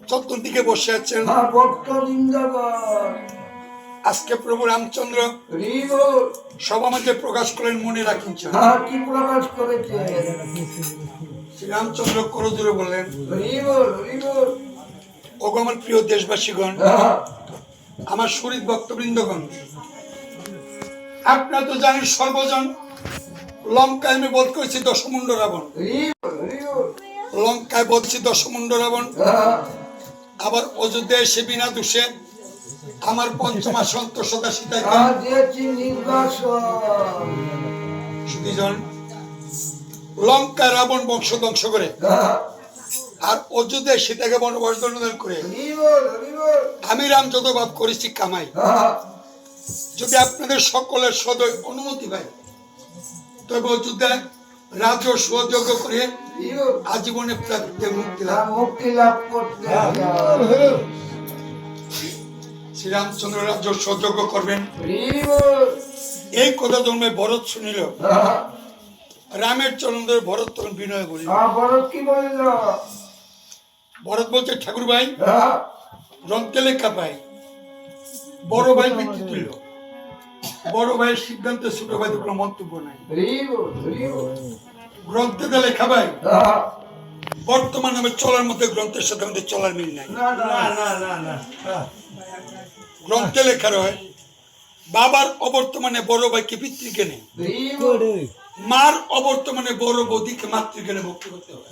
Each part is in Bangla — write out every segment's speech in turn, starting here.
চতুর্দিকে বসে আছেন আজকে প্রভু রামচন্দ্র সবার মধ্যে প্রকাশ করেন, মনে রাখেন। কি প্রকাশ করেছে? শ্রীরামচন্দ্র করজোরে বললেন, ওগো আমার প্রিয় দেশবাসীগণ, আমার শরীর ভক্তবৃন্দগণ, আপনারা তো জানেন সর্বজন লঙ্কায় আমি বধ করেছি দশমুণ্ড রাবণ। লঙ্কায় বলছি দশমুণ্ড রাবণ, আবার অযোধ্যায় এসে বিনা দোষে আমার পঞ্চমা সন্তোষ সদা সীতাকে লঙ্কা রাবণ বংশ ধ্বংস করে আর অযোধ্যায় সীতাকে বনবাস দণ্ডদান করে আমি রাম যত ভাব করেছি কামাই। যদি আপনাদের সকলের সদয় অনুমতি পাই তবে অযোধ্যায় রাজ্য সহযোগ্য করে আজীবনে মুক্তি লাভ করতে শ্রীরামচন্দ্র রাজ্য সহযোগ্য করবেন। এই কথা জন্মে ভরত শুনিল। রামের চরণ ধরে ভরত তখন বিনয় বলিল। ভরত বলছে, ঠাকুর ভাই গ্রন্থে লেখা পাই বড় ভাই পিতৃ তুল্য, বড় ভাইয়ের সিদ্ধান্তে ছোট ভাইদের কোনো মন্তব্য নাই। গ্রন্থে লেখা ভাই বর্তমান আমি চলার মধ্যে গ্রন্থের সাথে আমাদের চলার মিল নাই। গ্রন্থে লেখা রয় বাবার অবর্তমানে বড় ভাইকে পিতৃকে নেই, মার অবর্তমানে বড় বৌদিকে মাতৃকে নেই ভক্তি করতে হয়।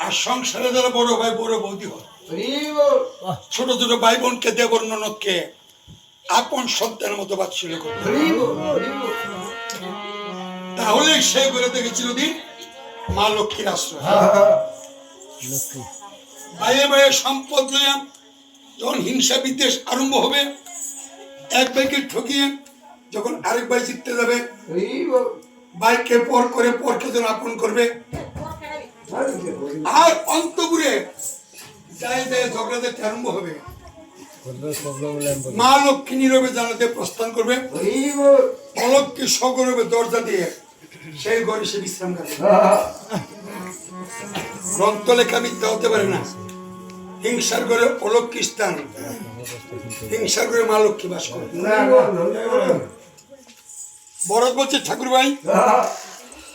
আর সংসারে যারা বড় ভাই বড় বৌদি হয়, ছোট ছোট ভাই বোনকে দেবর ননদকে আপন সন্তানের মতো বাৎসল্য করতে হয়। তাহলে সে করে দেখেছিল দিন মা লক্ষ্মীর আশ্রয়। ভাইয়ে ভাইয়ে সম্পদ লইয়া যখন হিংসা বিদ্বেষ আরম্ভ হবে, এক ভাইকে ঠকিয়ে যখন আরেক ভাই জিততে যাবে, ভাইকে পর করে পরকে যেন আপন করবে, আর অন্তপুরে যাই যায় ঝগড়াতে আরম্ভ হবে, মা লক্ষ্মী নীরবে জানাতে প্রস্থান করবে, অলক্ষ্মী সগৌরবে দরজা দিয়ে সেই ঘরে সে বিশ্রাম করে। গ্রন্থ লেখা মিথ্যা হতে পারে না। হিংসার ঘরে অলক্ষ্মী স্থান, হিংসার ঘরে মা লক্ষ্মী বাস করে। ভরত বলছে, ঠাকুর ভাই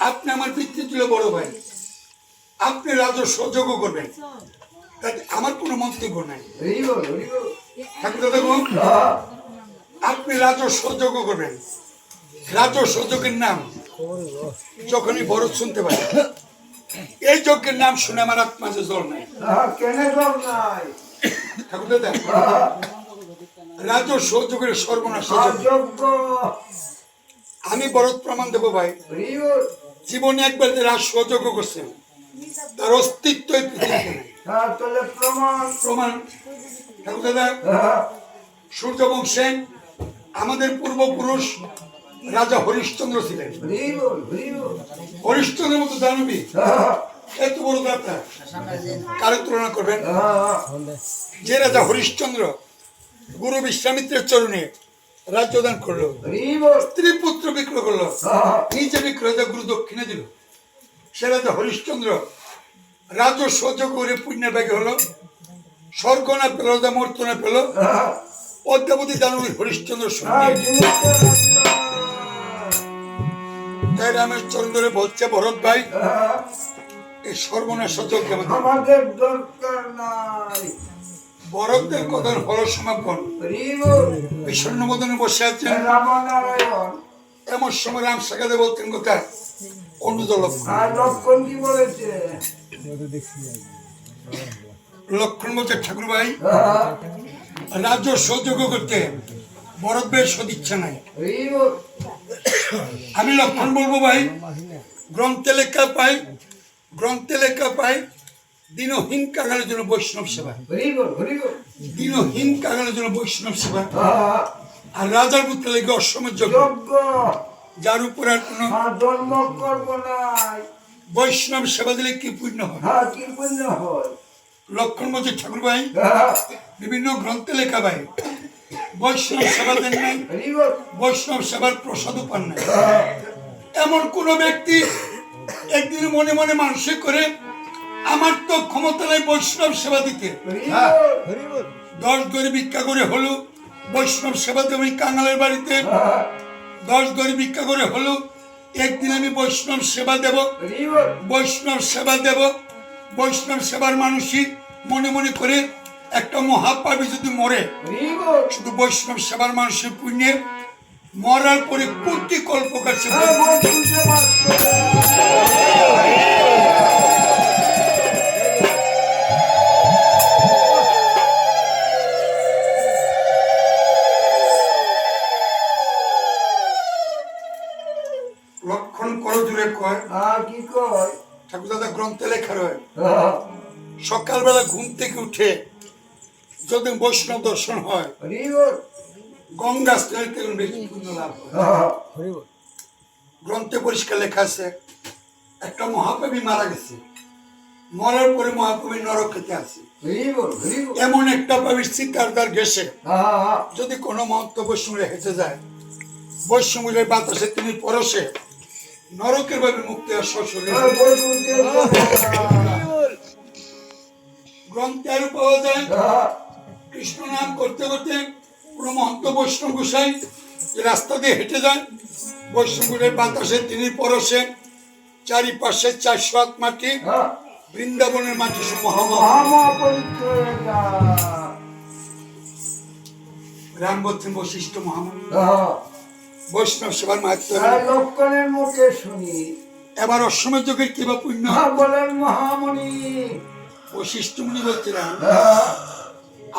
আপনি আমার পিতৃতুল্য বড় ভাই, আপনি রাজস্ব যোগ্য করবেন, তাতে আমার কোনো মন্তব্য নাই। ঠাকুর দেখুন, আপনি রাজস্ব যোগ্য করবেন। রাজস্ব যজ্ঞের নাম যখনই ভরত শুনতে পারে, এই যজ্ঞের নাম শুনে আমার আত্মা যে জল নাই। ঠাকুর দাদা, রাজস্ব যজ্ঞের সর্বনাশ আমি ভরত প্রমাণ দেবো ভাই। জীবনে একবার যে রাজস্ব যজ্ঞ করছেন তার অস্তিত্বই পৃথিবীতে নেই। প্রমাণ ঠাকুর দাদা, সূর্য বংশে আমাদের পূর্বপুরুষ রাজা হরিশ্চন্দ্র ছিলেন। হরিশ্চন্দ্রের মতো দানবী এত বড় দাতা কারে তুলনা করবেন? যে রাজা হরিশ্চন্দ্র গুরু বিশ্বামিত্রের চরণে রাজ্যদান করলো, স্ত্রী পুত্র বিক্রয় করলো, নিজে বিক্রয় গুরু দক্ষিণে দিল, সে রাজা হরিশ্চন্দ্র রাজস্ব যোগ্য করে পুণ্যের ব্যাগে হলো, স্বর্গ না পেল, মর্ত না পেল, অদ্যাবধি দানবী হরিশ্চন্দ্র তাই রামের চরণ ধরে বলছে, ভরত ভাই এই সর্বনাশ যজ্ঞ আমাদের দরকার নাই। ভরতের কথা হল সমাপন। বিষণ্ণ মদনে বসে আছেন। এমন সময় রাম সাকাতে বলতেন কথা অনুজ লক্ষণ কি বলেছে? লক্ষণ বলছে, ঠাকুর ভাই রাজস্ব যোগ্য করতে ভরত ভাইয়ের সদিচ্ছা নাই। আমি লক্ষণ বলবো ভাই, গ্রন্থে লেখা পাই দিনহীন কাঙালের জন্য বৈষ্ণব সেবা, দিনহীন কাঙালের জন্য বৈষ্ণব সেবা, আর রাজার পুত্র লেগে অশ্বমের যজ্ঞ, যার উপর আর কোন বৈষ্ণব সেবা দিলে কি পুণ্য হয়? লক্ষণ বলছে, ঠাকুর ভাই বিভিন্ন গ্রন্থে লেখা ভাই বৈষ্ণব সেবা দেন নাই, বৈষ্ণব সেবার প্রসাদ পান নাই। এমন কোন ব্যক্তি একদিন মনে মনে মানসিক করে আমার তো ক্ষমতা নাই বৈষ্ণব সেবা দিতে, 10 দড়ি ভিক্ষা করে হলো বৈষ্ণব সেবা দেব এই কাঙালের বাড়িতে, 10 দড়ি ভিক্ষা করে হলো একদিন আমি বৈষ্ণব সেবা দেব, বৈষ্ণব সেবা দেব। বৈষ্ণব সেবার মানুষই মনে মনে করে একটা মহাপাপী যদি মরে, শুধু বৈষ্ণব সেবার মানুষের পুণ্যে মরার পরে কোটি কল্প কাছে লক্ষণ করো জুড়ে কয় কি কয় ঠাকুর দাদা গ্রন্থে লেখা রয়, সকালবেলা ঘুম থেকে উঠে যদি বৈষ্ণব দর্শন হয় গঙ্গা স্নান করলে বেশি পুণ্য লাভ হয়। গ্রন্থে পরিষ্কার লেখা আছে একটা মহাপাপী মারা গেছে, মরার পরে মহাপাপী নরক খেতে আছে, এমন একটা পাপির চিৎকার গেছে যদি কোনো মহন্ত বৈষ্ণব হেঁটে যায়, বৈষ্ণবের বাতাসে তিনি পরশে নরকের ভাবে মুক্তি আর শ্বশুরে গ্রন্থে আরো পাওয়া যায় কৃষ্ণ নাম করতে করতে কোন মহন্ত বৈষ্ণব গোসাই রাস্তা দিয়ে হেঁটে যায়, বৈষ্ণবের বাতাসে তিনি পরশে চারিপাশে 400 হাত মাটি, বৃন্দাবনের মাটি রাম বলছেন বৈশিষ্ট্য মহামণি বৈষ্ণব সেবার মাহাত্ম লক্ষণের মুখে শুনি। এবার অশ্বমেধ যুগের কিবা পুণ্য বলেন মহামণি। বৈশিষ্ট্য মুনি বলছিলাম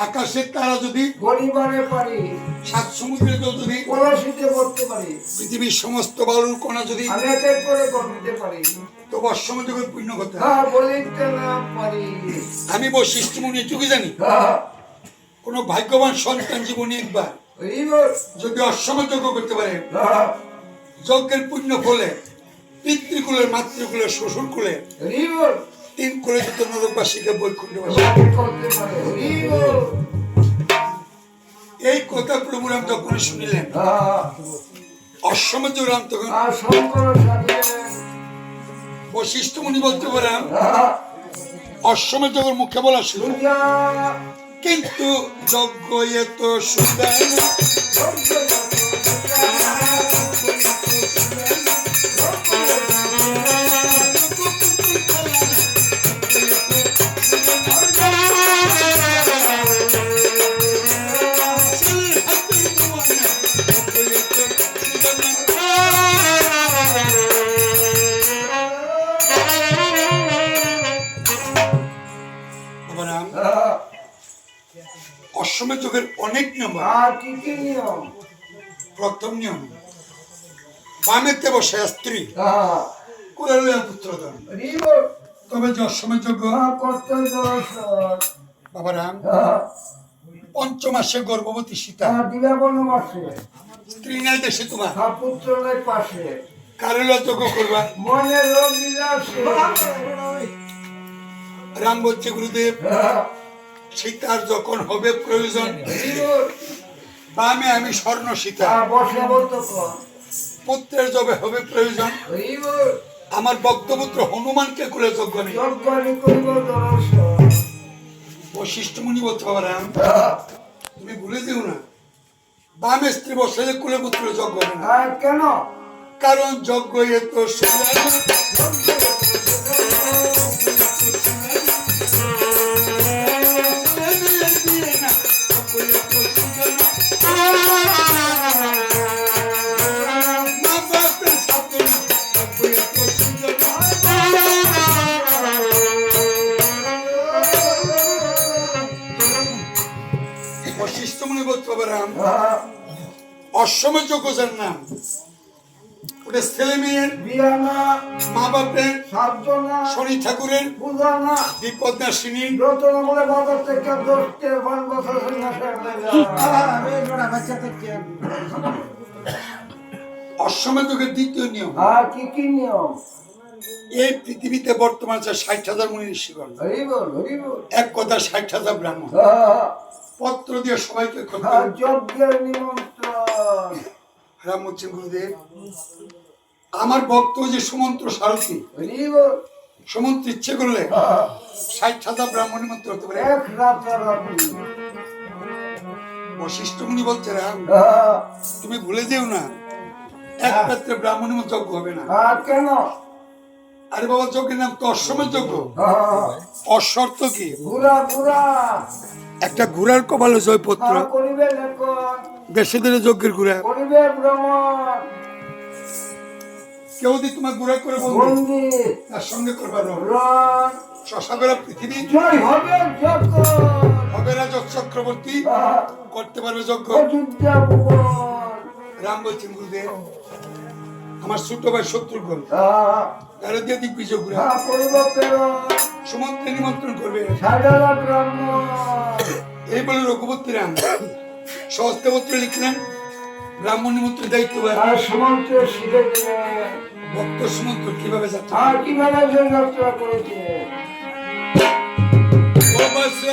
আকাশের তারা যদি পরিবারে পারি, 7 সমুদ্রের জল যদি কলসিতে পড়তে পারি, পৃথিবীর সমস্ত বালুর কণা যদি আমি এক এক করে করতে পারি, তো অশ্বমেধ যুগের পুণ্য কথা বলিতে না পারি। আমি বৈশিষ্ট্য মুনি যুগে জানি কোন ভাগ্যবান সন্তান জীবনে একবার যদি অশ্বমেধ যজ্ঞ করতে পারে, যজ্ঞের পুণ্য ফলে পিতৃকুলের মাতৃকুলের শ্বশুর কুলে 3 কুলে যত নরকবাসীকে বৈকুণ্ঠবাসী। এই কথা প্রভু রাম যখন শুনিলেন অশ্বমেধ রাম তখন বৈশিষ্ট্য মুনি বলতে পারেন অশ্বমেধ যজ্ঞের মুখে বলা ছিল কিন্তু যজ্ঞ এত সুদান অশ্বমেধ যজ্ঞের অনেক নিয়ম। প্রথম নিয়ম বামেতে বসে স্ত্রী পুত্র দান, তবে যে অশ্বমেধ যজ্ঞ বাবারাম 5 মাসে গর্ভবতী সীতা স্ত্রী নাই দেশে তোমার পুত্র নাই পাশে কারেলা যজ্ঞ করবা মনে রাম বলছে গুরুদেব সীতার যখন হবে প্রয়োজন বামে আমি স্বর্ণ সীতা, পুত্রের যবে হবে প্রয়োজন আমার বক্তপুত্র হনুমানকে কুলে যজ্ঞ নেই। বৈশিষ্ট্য মুনি বলতে পারেন তুমি ভুলে দিও না বামে স্ত্রী বসলে কুলে পুত্র যজ্ঞ হবে না। কেন? কারণ যজ্ঞ এত অশ্বমেধ যজ্ঞ যার নাম ওটা ছেলে মেয়ের মা বাপের শনি ঠাকুরের বিপদনাশিনী অশ্বমেধ যজ্ঞের দ্বিতীয় নিয়ম কি নিয়ম? এই পৃথিবীতে বর্তমান 60,000 মুনি ঋষিগণ, এক কথা 60,000 ব্রাহ্মণ পত্র দিয়ে সবাইকে যজ্ঞের নিমন্ত্রণ। রাম বলছেন গুরুদেব আমার ভক্ত যে সুমন্ত্র সারথী, হরি বল। সুমন্ত্র ইচ্ছে করলে 60,000 ব্রাহ্মণ নিমন্ত্রণ করতে পারে। এক রাতারাতি। বশিষ্ঠ মুনি বলছে রাম, তুমি ভুলে যেও না, এক পাত্রে ব্রাহ্মণ নিমন্ত্রণ যজ্ঞ হবে না। কেন? আরে বাবা, যজ্ঞের নাম তো অশ্বমের যজ্ঞ। অশ্বর্থ কি? ঘুরা ঘুরা একটা ঘোড়ার কপালে জয়পত্র, করিবে লেখন, বেশি দিনে যজ্ঞের ঘোড়া। করিবে ভ্রমণ, কেউ যদি তোমার ঘোড়া করে বন্ধু, বন্দি তার সঙ্গে করবার রণ। রণ, শশাগরা পৃথিবী জয় হবে যজ্ঞ, হবে রাজা চক্রবর্তী, করতে পারবে যজ্ঞ। অযোধ্যা ভুবন, রাম বলছেন, গুরুদেব আমার ছোট ভাই শত্রুঘ্ন তারা দিয়ে দিগ্বিজয় ঘোড়া করিব প্রেরণ, সুমন্ত্রে নিমন্ত্রণ করবে। সাধারা ব্রাহ্মণ, এই বলে রঘুপতি রাম সহস্রপত্র লিখলেন, ব্রাহ্মণ নিমন্ত্রণ দায়িত্ব আর সুমন্ত্র শিখে দিলেন। ভক্ত সুমন্ত্র কিভাবে যাচ্ছে। আর কিভাবে যাত্রা করেছে। অবশ্য